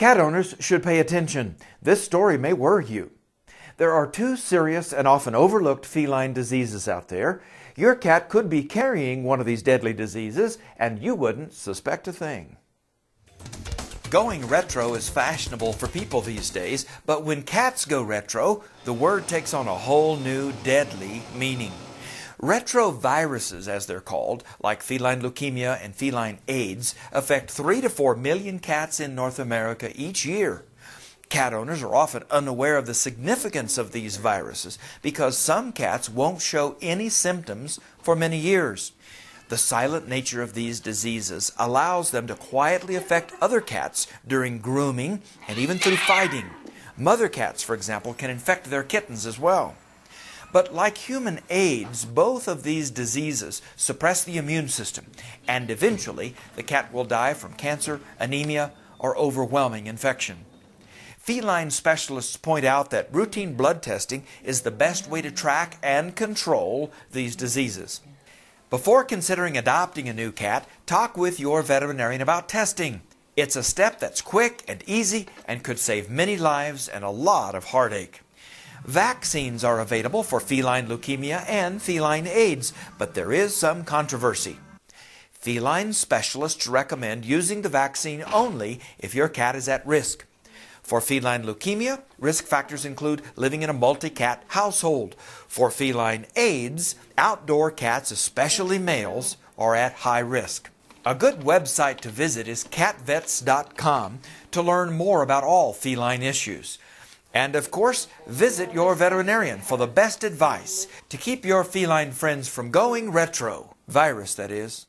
Cat owners should pay attention. This story may worry you. There are two serious and often overlooked feline diseases out there. Your cat could be carrying one of these deadly diseases, and you wouldn't suspect a thing. Going retro is fashionable for people these days, but when cats go retro, the word takes on a whole new deadly meaning. Retroviruses, as they're called, like feline leukemia and feline AIDS, affect 3 to 4 million cats in North America each year. Cat owners are often unaware of the significance of these viruses because some cats won't show any symptoms for many years. The silent nature of these diseases allows them to quietly affect other cats during grooming and even through fighting. Mother cats, for example, can infect their kittens as well. But like human AIDS, both of these diseases suppress the immune system, and eventually the cat will die from cancer, anemia, or overwhelming infection. Feline specialists point out that routine blood testing is the best way to track and control these diseases. Before considering adopting a new cat, talk with your veterinarian about testing. It's a step that's quick and easy and could save many lives and a lot of heartache. Vaccines are available for feline leukemia and feline AIDS, but there is some controversy. Feline specialists recommend using the vaccine only if your cat is at risk. For feline leukemia, risk factors include living in a multi-cat household. For feline AIDS, outdoor cats, especially males, are at high risk. A good website to visit is catvets.com to learn more about all feline issues. And of course, visit your veterinarian for the best advice to keep your feline friends from going retro. Virus, that is.